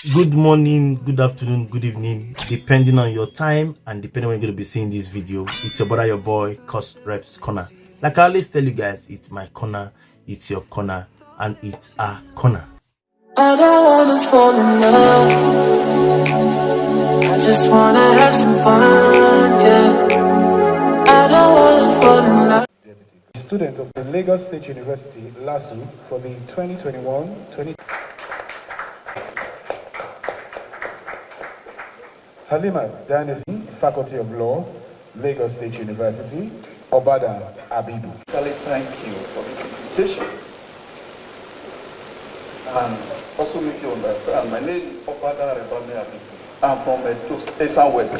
Good morning, good afternoon, good evening, depending on your time and depending when you're going to be seeing this video. It's your brother, your boy, courserepscorner. Like I always tell you guys, it's my corner, it's your corner, and it's our corner. I don't wanna fall in love. I just wanna have some fun, yeah. I don't wanna fall in love. Student of the Lagos State University, LASU, for the 2021-20. Halima Dynasty, Faculty of Law, Lagos State University, Obadan Abibu. Thank you for the invitation. And also make you understand, my name is Obadan Abibu. I'm from Esan West.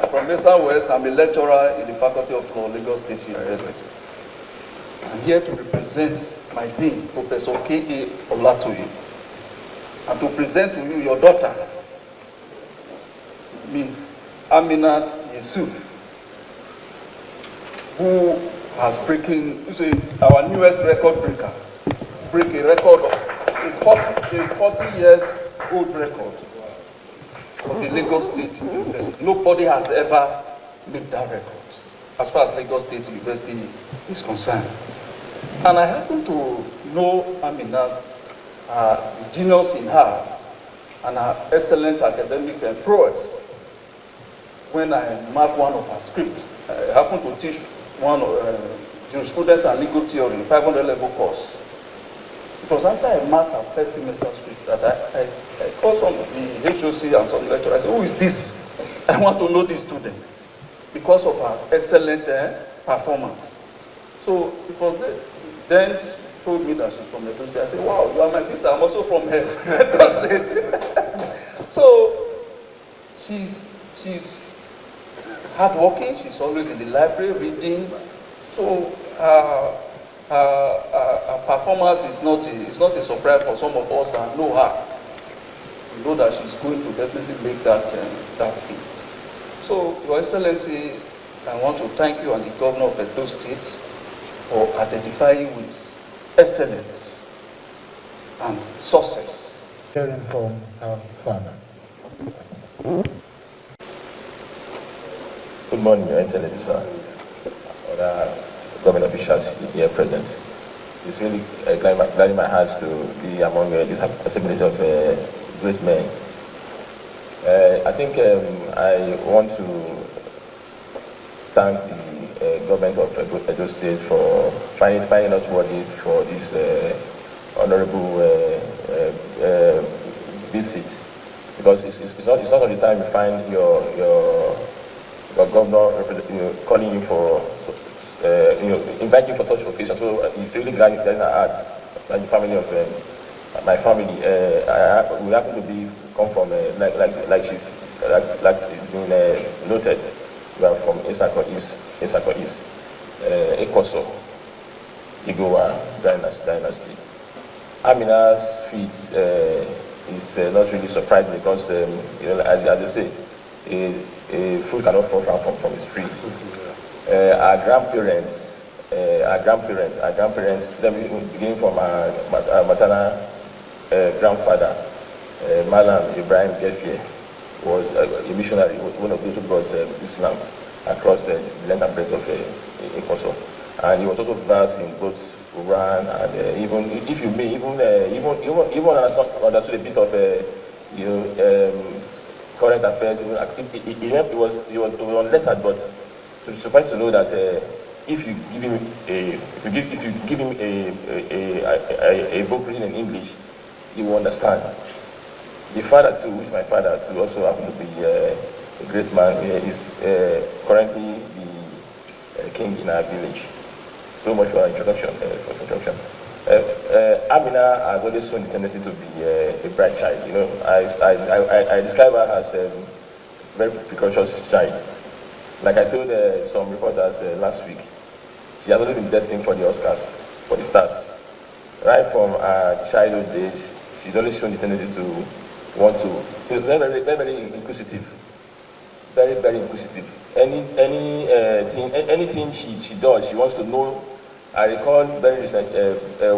I'm from Esan West. I'm a lecturer in the Faculty of Law, Lagos State University. I'm here to represent my dean, Professor K.A. Olatoye, and to present to you your daughter, Ms. Aminat Yusuf, who has our newest record breaker, break a record of a 40 years old record of the Lagos State University. Nobody has ever made that record as far as Lagos State University is concerned. And I happen to know Aminat, the genius in her and her excellent academic prowess. When I marked one of her scripts, I happened to teach one of jurisprudence and legal theory, 500 level course. It was after I marked her first semester script that I called some of the HOC and some lecturers. I said, who is this? I want to know this student because of her excellent performance. So it was then she told me that she's from Lagos State. I said, wow, you are my sister. I'm also from Lagos State. So she's hardworking. She's always in the library reading. So her performance is not a surprise for some of us that know her. We know that she's going to definitely make that feat. So, Your Excellency, I want to thank you and the Governor of Edo State for identifying with excellence and success. Hearing from our father. Good morning, Your Excellency, sir. Other government officials here present. It's really gladdening my heart to be among this assembly of great men. I think I want to thank the government of Edo State for finding us worthy for this honorable visit, because it's not all the time you find your governor calling you for invite you for such occasion. So it's really glad our hearts, like the family of my family. We happen to come from like it's been noted. We are from Isako East, Ekoso, Igowa dynasty. Amina's feat is not really surprising because as they say, a fool cannot fall from his tree. Our grandparents, beginning from our maternal grandfather, Malam Ibrahim Gefie, was a missionary, one of those who brought Islam across the length and breadth of Ikoso. And he was also versed in both Quran and even, if you may, even understood a bit of current affairs. He was unlettered, but it's suffice to know that if you give him a book written in English, he will understand. The father too, which my father too also happened to be a great man, is currently the king in our village. So much for introduction. Amina has always shown the tendency to be a bright child. I describe her as a very precocious child. Like I told some reporters last week, she has always been destined for the Oscars, for the stars. Right from her childhood days, she's always shown the tendency to want to. She's very inquisitive. Very inquisitive. Anything she does, she wants to know I recall very recent,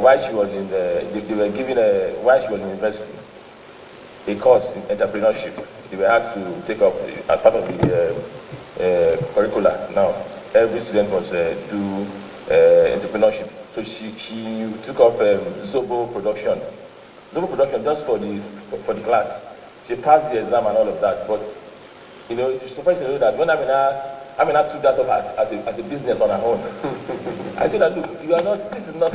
while she was in they were giving while she was in university, a course in entrepreneurship. They were asked to take up as part of the curricula. Now, every student must do entrepreneurship. So she took up Zobo production. Zobo production just for the class. She passed the exam and all of that. But you know, it is surprising to know that when Amina took that up as a business on her own. I said that, look, you are not. This is not.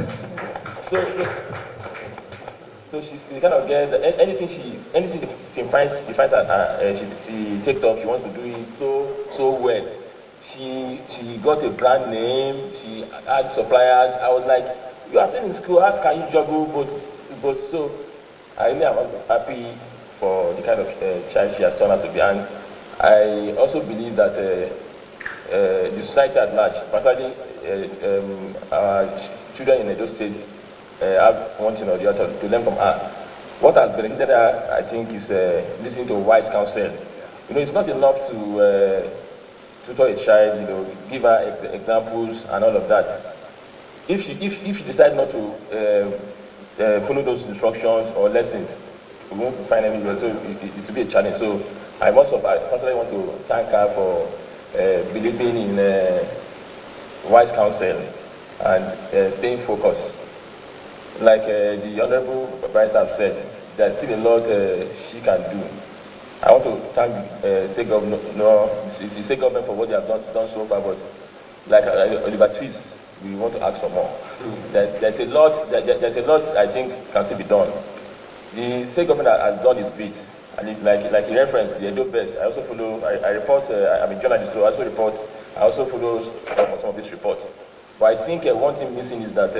So she's the kind of girl that anything she finds that she takes up, she wants to do it so well. She got a brand name. She had suppliers. I was like, you are still in school. How can you juggle both? So I really am happy for the kind of child she has turned out to be, and I also believe that the society at large, particularly our children in Edo State, have one thing or the other to learn from her. What has benefited her, I think, is listening to wise counsel. You know, it's not enough to tutor a child, you know, give her examples and all of that. If she decides not to follow those instructions or lessons, we won't find any result. So it will be a challenge. So I personally want to thank her for believing in wise counsel and staying focused. Like the Honorable Vice have said, there's still a lot she can do. I want to thank the state government for what they have done so far, but like Oliver Twist, we want to ask for more. There's a lot I think can still be done. The state government has done its bit, and like you referenced, the Edo Best. I also follow. I report. I'm a journalist, so I also follow some of these reports. But I think one thing missing is that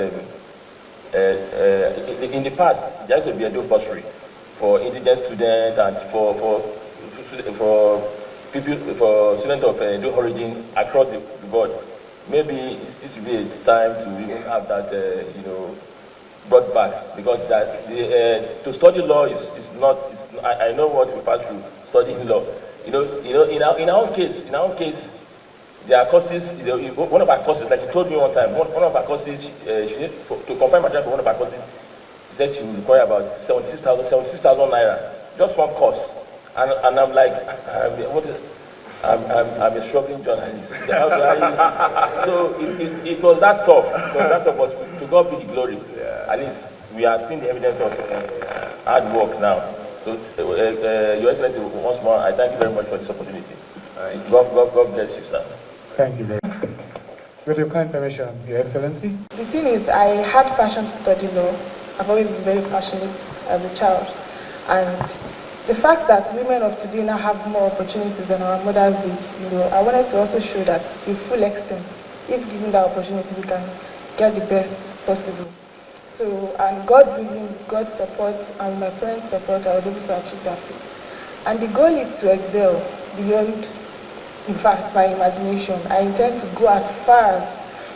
in the past there used to be a Edo bursary for indigent students and for students of Edo origin across the board. Maybe it should be a time to even have that, brought back, because that to study law is not. I know what we pass through studying law. In our case, there are courses. One of our courses, like she told me one time, one of our courses, to confirm my job for one of our courses, she said she would require about 76,000 naira, just one course, and I'm like, I'm a struggling journalist. So it was that tough. But to God be the glory. Yeah. At least we are seeing the evidence of hard work now. So, Your Excellency, once more, I thank you very much for this opportunity. God bless you, sir. Thank you very much. With your kind permission, Your Excellency. The thing is, I had passion to study law. I've always been very passionate as a child. And the fact that women of today now have more opportunities than our mothers did, I wanted to also show that to a full extent, if given that opportunity, we can get the best possible. So, and God willing, God's support and my parents' support, I was able to achieve that. And the goal is to excel beyond, in fact, my imagination. I intend to go as far as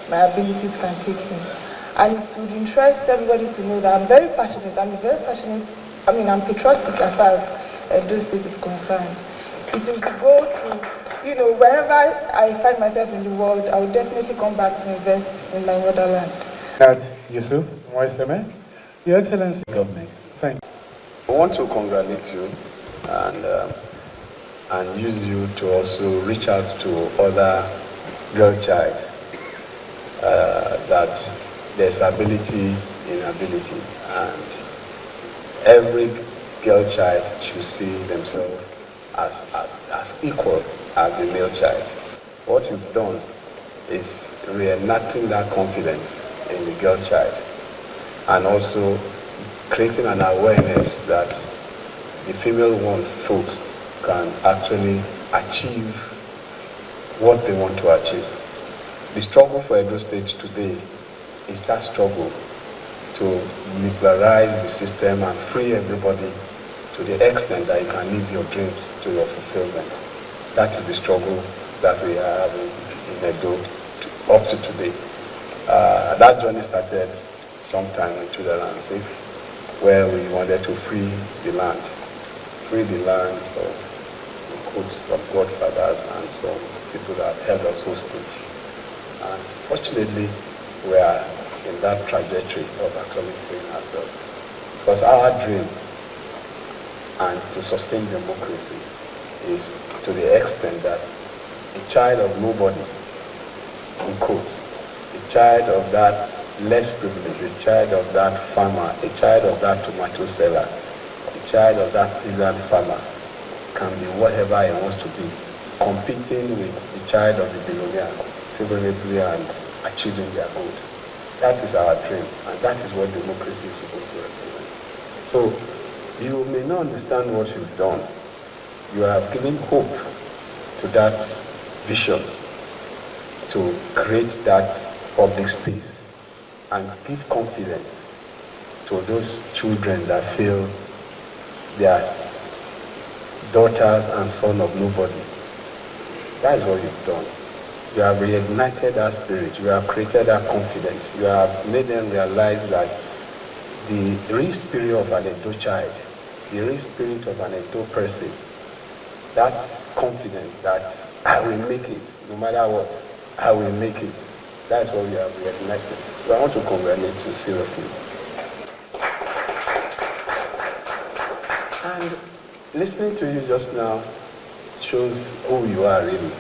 my abilities can take me. And it would interest everybody to know that I'm very passionate. I'm patriotic as far as those State is concerned. It is the goal to, wherever I find myself in the world, I will definitely come back to invest in my motherland. Yusuf Moiseme, Your Excellency, Government. Thank you. I want to congratulate you and use you to also reach out to other girl child that there's ability in ability, and every girl child should see themselves as equal as the male child. What you've done is reenacting that confidence in the girl child, and also creating an awareness that the female folks can actually achieve what they want to achieve. The struggle for Edo State today is that struggle to liberalize the system and free everybody to the extent that you can live your dreams to your fulfillment. That is the struggle that we are having in Edo up to today. That journey started sometime in 2006, where we wanted to free the land of the quotes of godfathers and some people that held us hostage. And fortunately, we are in that trajectory of actually freeing ourselves. Because our dream and to sustain democracy is to the extent that a child of nobody, in quotes, a child of that less privileged, a child of that farmer, a child of that tomato seller, a child of that peasant farmer can be whatever he wants to be, competing with the child of the billionaire favorably and achieving their goal. That is our dream, and that is what democracy is supposed to represent. So you may not understand what you've done. You have given hope to that vision to create that public space and give confidence to those children that feel they are daughters and sons of nobody. That is what you've done. You have reignited that spirit. You have created that confidence. You have made them realize that the real spirit of an Edo child, the real spirit of an Edo person, that's confidence that I will make it, no matter what, I will make it. That's what we have reignited. So I want to congratulate you seriously. And listening to you just now shows who you are really.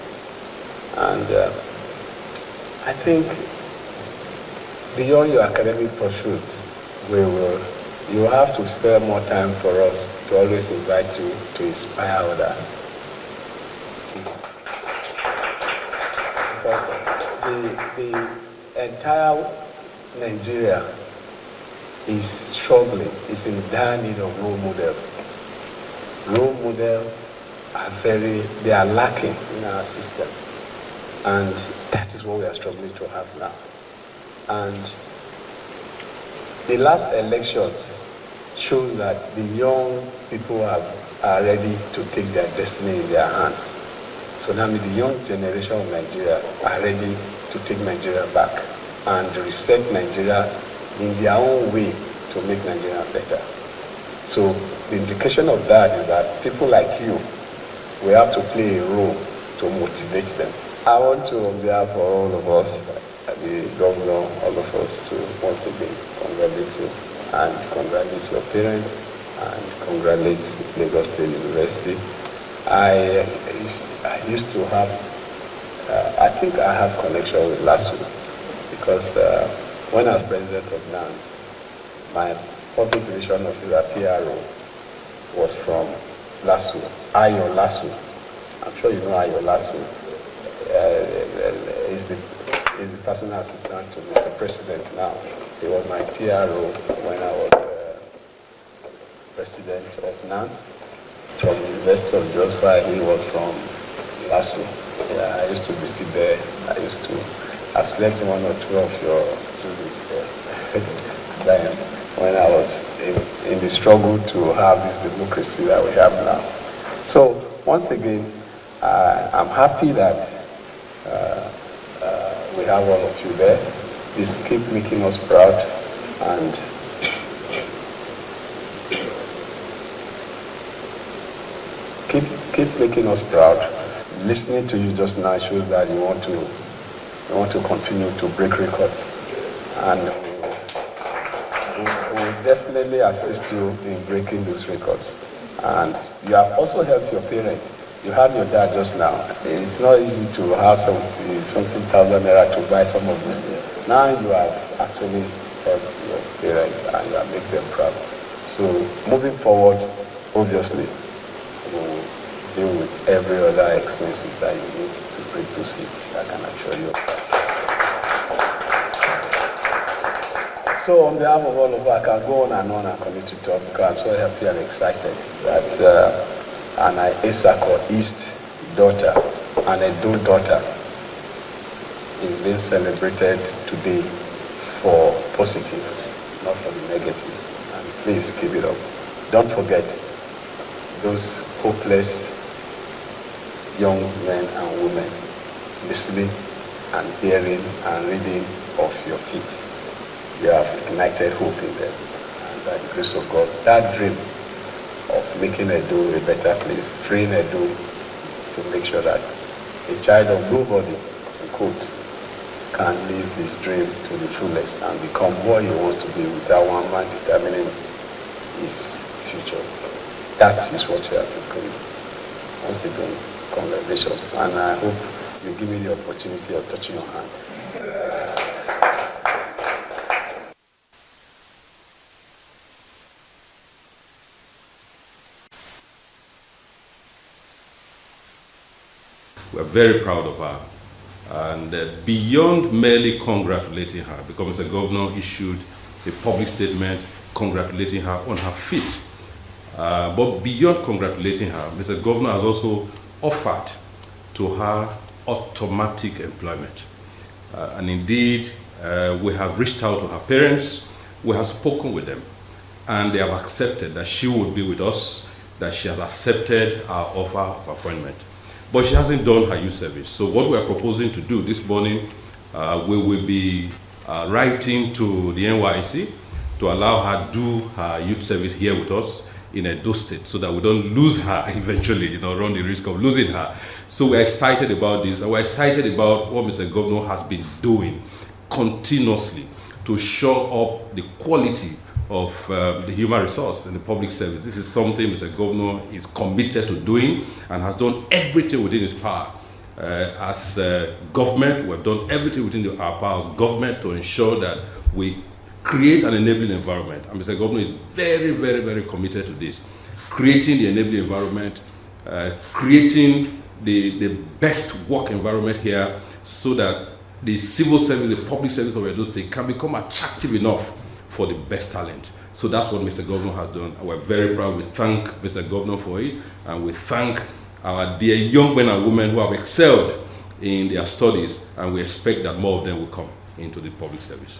And I think beyond your academic pursuit, you have to spare more time for us to always invite you to inspire others. Because the entire Nigeria is struggling, is in dire need of role models. Role models they are lacking in our system. And that is what we are struggling to have now. And the last elections shows that the young people are ready to take their destiny in their hands. So that means the young generation of Nigeria are ready to take Nigeria back and reset Nigeria in their own way to make Nigeria better. So the implication of that is that people like you, we have to play a role to motivate them. I want to, on behalf of all of us, the governor, all of us, to once again congratulate you and congratulate your parents and congratulate Lagos State University. I used to have, I think I have connection with LASU because when I was president of NAN, my public relations officer, PRO, was from LASU, Ayo LASU. I'm sure you know Ayo LASU. He's the personal assistant to Mr. President now. He was my PRO when I was president of NAN. From the University of Joseph, he was from LASU. Yeah, I used to visit there. I've slept in one or two of your buildings there. When I was in the struggle to have this democracy that we have now. So, once again, I'm happy that we have all of you there. Please keep making us proud and keep making us proud. Listening to you just now shows that you want to continue to break records, and we will definitely assist you in breaking those records. And you have also helped your parents. You had your dad just now. It's not easy to have something thousand naira to buy some of this things. Now you have actually helped your parents and you have made them proud. So moving forward, obviously, we will deal with every other expenses that you need to break those feet. I can assure you. So on behalf of all of us, I can go on and continue to talk because I'm so happy and excited that an Isako East daughter and a Do daughter is being celebrated today for positive, not for the negative. And please keep it up. Don't forget those hopeless young men and women listening and hearing and reading of your feet. You have ignited hope in them. And by the grace of God, that dream of making Edo a better place, freeing Edo to make sure that a child of nobody, in quote, can live his dream to the fullest and become what he wants to be without one man determining his future. That is what you have become. Once again, congratulations, and I hope you give me the opportunity of touching your hand. We're very proud of her. And beyond merely congratulating her, because Mr. Governor issued a public statement congratulating her on her feat. But beyond congratulating her, Mr. Governor has also offered to her automatic employment. And indeed, we have reached out to her parents, we have spoken with them, and they have accepted that she would be with us, that she has accepted our offer of appointment. But she hasn't done her youth service. So what we are proposing to do this morning, we will be writing to the NYSC to allow her to do her youth service here with us in Edo State, so that we don't lose her eventually, run the risk of losing her. So we're excited about this, and we're excited about what Mr. Governor has been doing continuously to show up the quality of the human resource in the public service. This is something Mr. Governor is committed to doing and has done everything within his power. As government, we've done everything within our power as government to ensure that we create an enabling environment. And Mr. Governor is very, very, very committed to this. Creating the enabling environment, creating the best work environment here so that the civil service, the public service of Edo State can become attractive enough for the best talent. So that's what Mr. Governor has done. And we're very proud. We thank Mr. Governor for it, and we thank our dear young men and women who have excelled in their studies, and we expect that more of them will come into the public service.